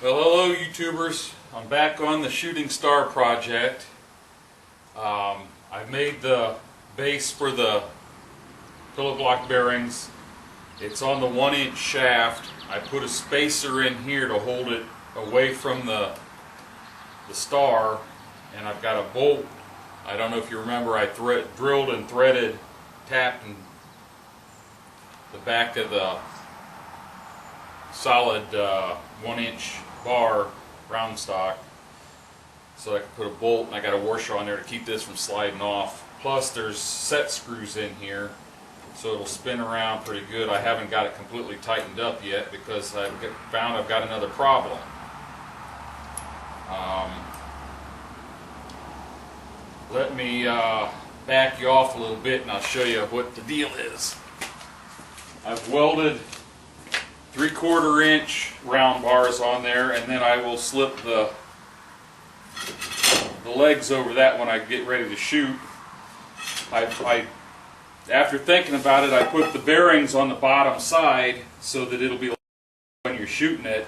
Well, hello YouTubers. I'm back on the Shooting Star project. I've made the base for the pillow block bearings. It's on the 1-inch shaft. I put a spacer in here to hold it away from the star, and I've got a bolt. I don't know if you remember, I drilled and threaded, tapped in the back of the solid 1-inch bar round stock so I can put a bolt, and I got a washer on there to keep this from sliding off. Plus there's set screws in here so it'll spin around pretty good. I haven't got it completely tightened up yet because I've found I've got another problem. Let me back you off a little bit and I'll show you what the deal is. I've welded 3/4 inch round bars on there, and then I will slip the legs over that when I get ready to shoot. After thinking about it, I put the bearings on the bottom side so that it'll be when you're shooting it.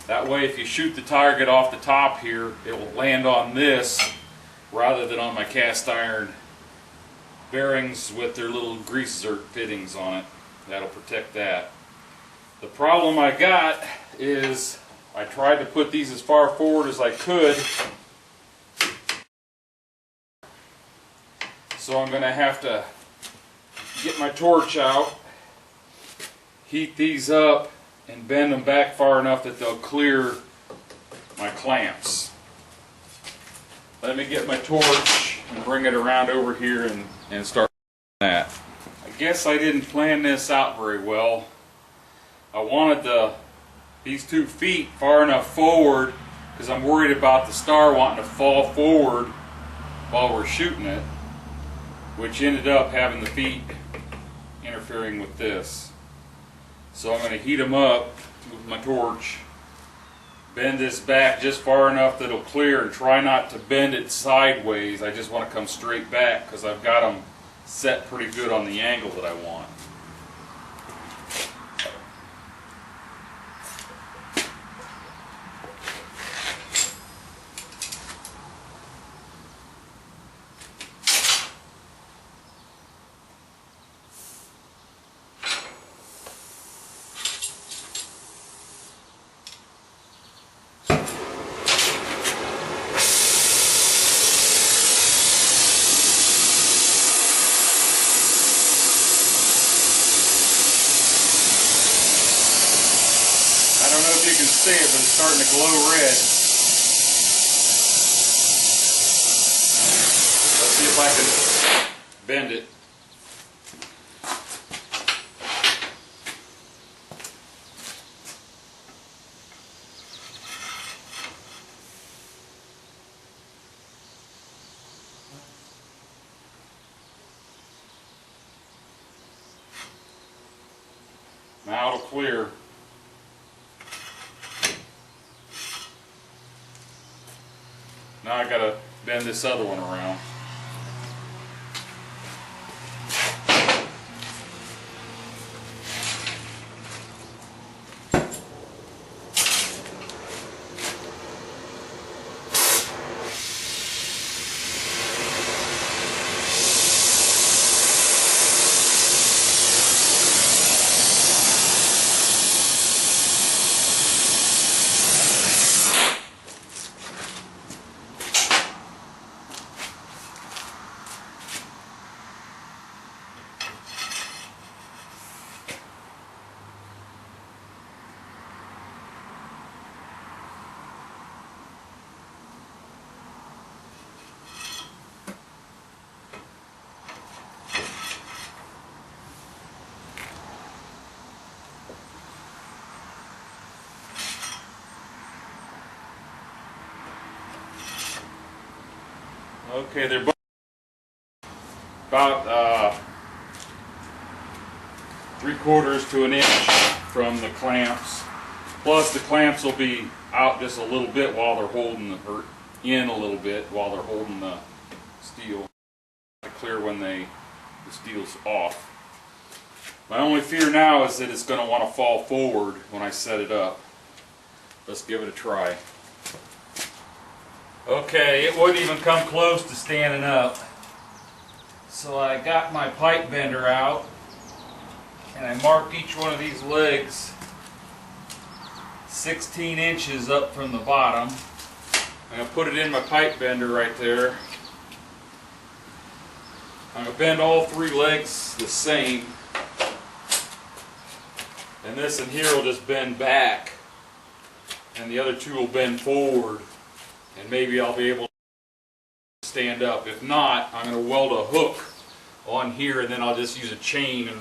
That way if you shoot the target off the top here, it will land on this rather than on my cast iron bearings with their little grease zerk fittings on it. That'll protect that. The problem I got is I tried to put these as far forward as I could, so I'm going to have to get my torch out, heat these up, and bend them back far enough that they'll clear my clamps. Let me get my torch and bring it around over here and start that. I guess I didn't plan this out very well. I wanted these 2 feet far enough forward because I'm worried about the star wanting to fall forward while we're shooting it, which ended up having the feet interfering with this. So I'm going to heat them up with my torch, bend this back just far enough that it'll clear, and try not to bend it sideways. I just want to come straight back because I've got them set pretty good on the angle that I want. I don't know if you can see it, but it's starting to glow red. Let's see if I can bend it. Now it'll clear. Now I gotta bend this other one around. Okay, they're both about 3/4 to an inch from the clamps. Plus the clamps will be out just a little bit while they're holding, or in a little bit while they're holding the steel. Clear when the steel's off. My only fear now is that it's going to want to fall forward when I set it up. let's give it a try. Okay, it wouldn't even come close to standing up. So I got my pipe bender out and I marked each one of these legs 16 inches up from the bottom. I'm going to put it in my pipe bender right there. I'm going to bend all three legs the same. And this in here will just bend back. And the other two will bend forward. And maybe I'll be able to stand up. If not, I'm going to weld a hook on here and then I'll just use a chain and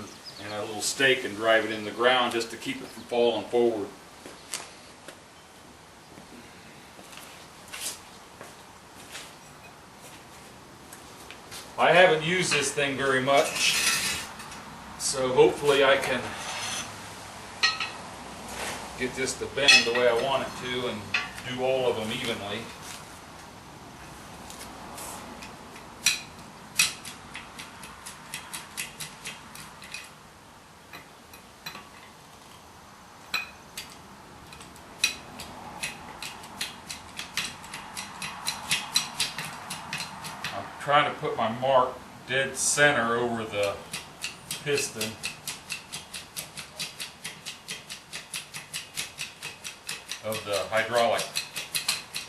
a little stake and drive it in the ground just to keep it from falling forward. I haven't used this thing very much, so hopefully I can get this to bend the way I want it to and do all of them evenly. Trying to put my mark dead center over the piston. Of the hydraulic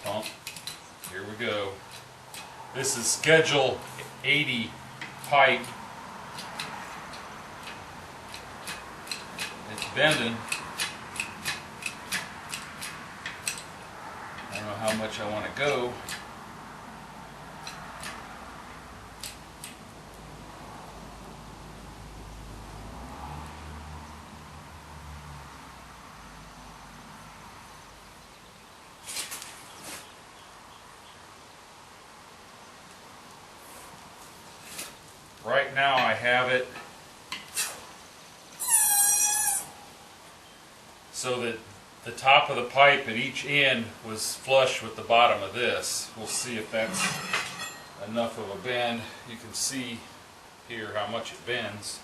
pump. Here we go. This is schedule 80 pipe. It's bending. I don't know how much I want to go. Right now I have it so that the top of the pipe at each end was flush with the bottom of this. We'll see if that's enough of a bend. You can see here how much it bends.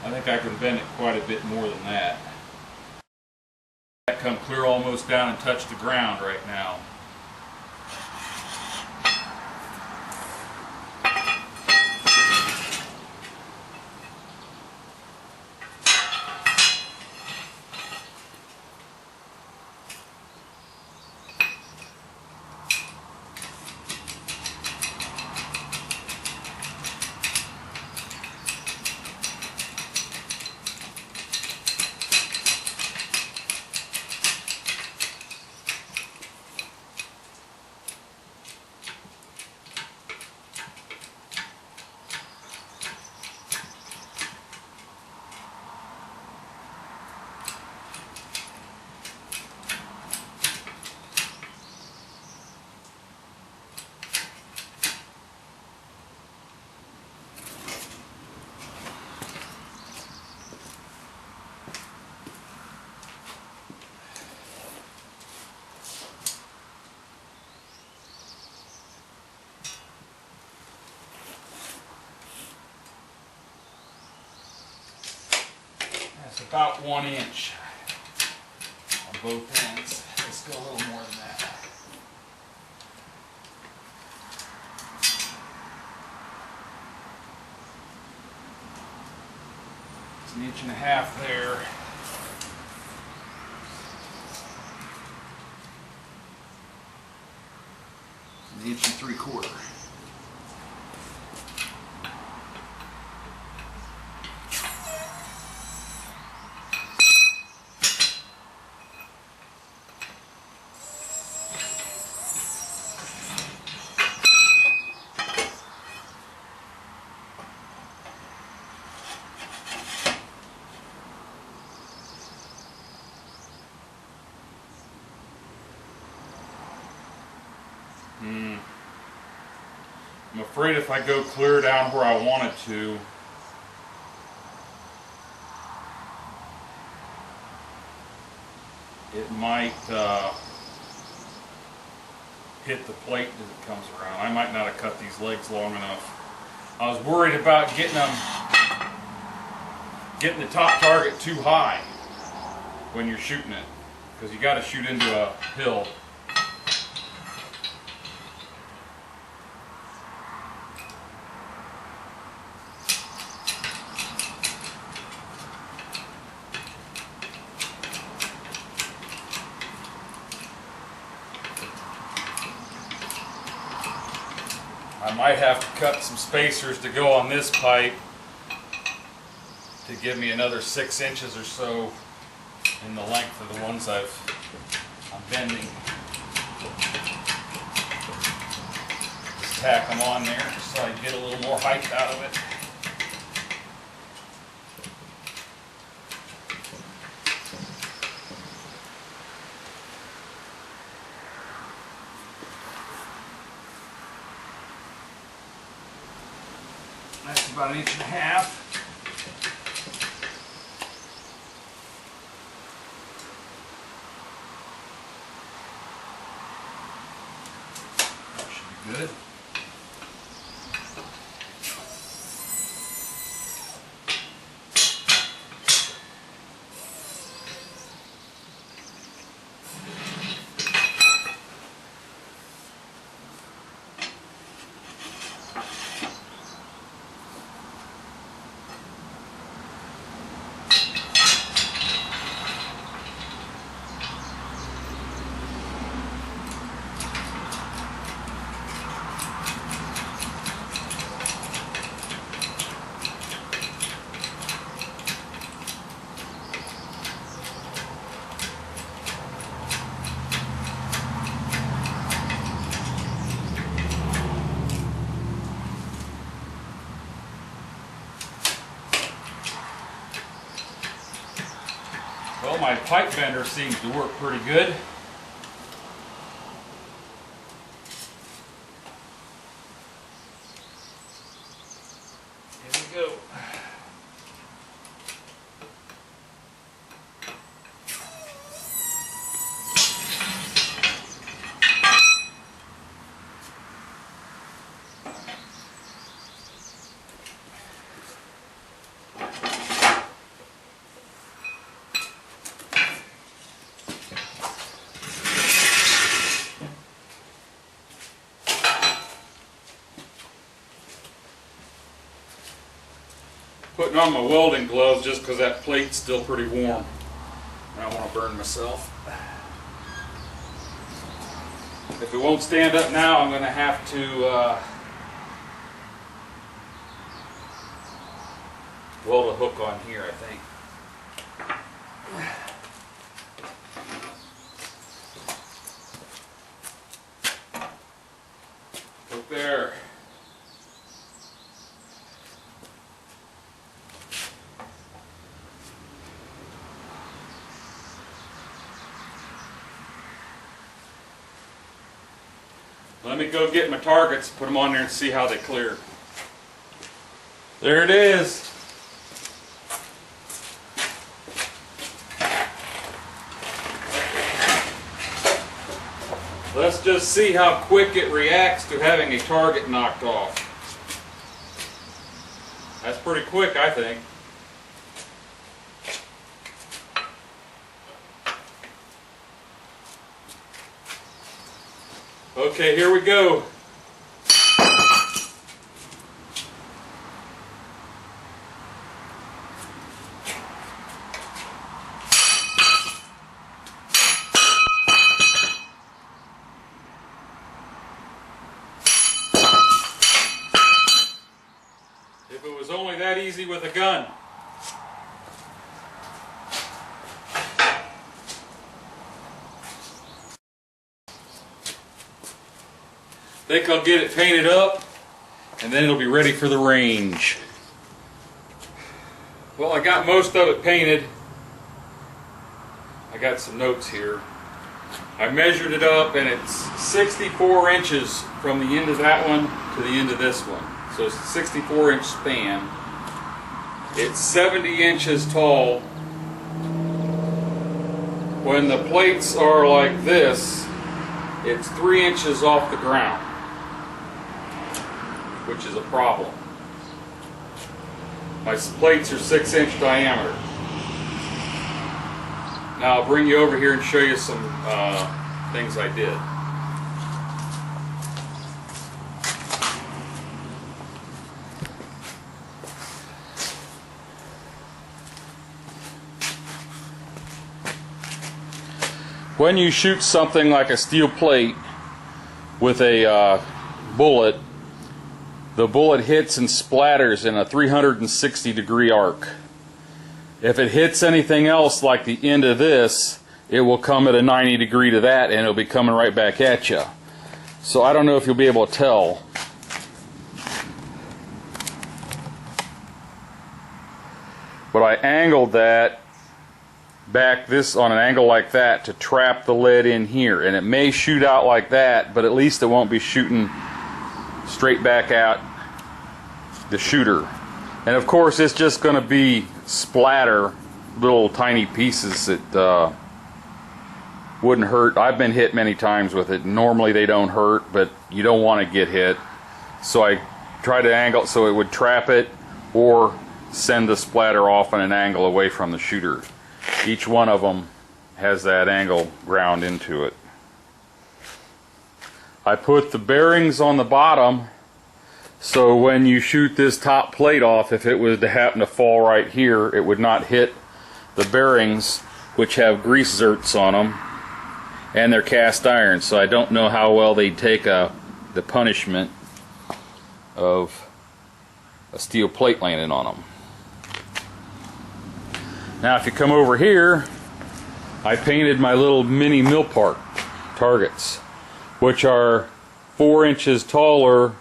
I think I can bend it quite a bit more than that. That come clear almost down and touch the ground right now. That's about 1 inch on both ends. Let's go a little more than that. It's 1.5 inches there. It's 1.75 inches. I'm afraid if I go clear down where I want it to, it might hit the plate as it comes around. I might not have cut these legs long enough. I was worried about getting the top target too high when you're shooting it, because you got to shoot into a hill. I might have to cut some spacers to go on this pipe to give me another 6 inches or so in the length of the ones I'm bending. Just tack them on there so I get a little more height out of it. That's about 1.5 inches. That should be good. Well, my pipe bender seems to work pretty good. Here we go. Putting on my welding gloves just because that plate's still pretty warm. I don't want to burn myself. If it won't stand up now, I'm going to have to weld a hook on here, I think. Hook there. Let me go get my targets, put them on there and see how they clear. There it is. Let's just see how quick it reacts to having a target knocked off. That's pretty quick, I think. Okay, here we go. If it was only that easy with a gun. I think I'll get it painted up and then it'll be ready for the range. Well, I got most of it painted. I got some notes here. I measured it up and it's 64 inches from the end of that one to the end of this one. So it's a 64-inch span. It's 70 inches tall when the plates are like this, it's 3 inches off the ground, which is a problem. My plates are 6-inch diameter. Now I'll bring you over here and show you some things I did. When you shoot something like a steel plate with a bullet, the bullet hits and splatters in a 360-degree arc. If it hits anything else like the end of this, it will come at a 90-degree to that, and it'll be coming right back at you. So I don't know if you'll be able to tell. But I angled that back this on an angle like that to trap the lead in here, and it may shoot out like that, but at least it won't be shooting straight back at the shooter. And of course it's just going to be splatter, little tiny pieces that wouldn't hurt. I've been hit many times with it. Normally they don't hurt, but you don't want to get hit, so I tried to angle it so it would trap it or send the splatter off at an angle away from the shooter. Each one of them has that angle ground into it. I put the bearings on the bottom so when you shoot this top plate off, if it was to happen to fall right here, it would not hit the bearings, which have grease zerks on them, and they're cast iron, so I don't know how well they'd take the punishment of a steel plate landing on them. Now if you come over here, I painted my little mini Milpark targets, which are 4 inches taller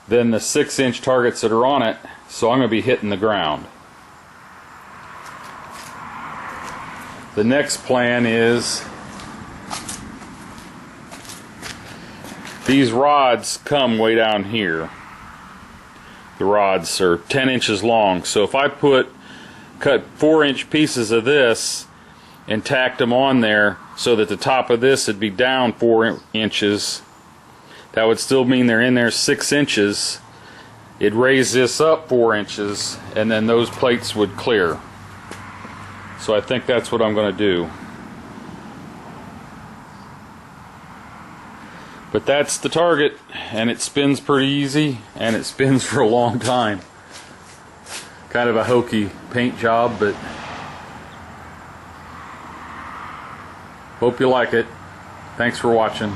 than the 6-inch targets that are on it, so I'm going to be hitting the ground. The next plan is these rods come way down here. The rods are 10 inches long, so if I cut 4-inch pieces of this and tacked them on there so that the top of this would be down 4 inches, that would still mean they're in there 6 inches. It'd raise this up 4 inches, and then those plates would clear. So I think that's what I'm going to do. But that's the target, and it spins pretty easy, and it spins for a long time. Kind of a hokey paint job, but hope you like it. Thanks for watching.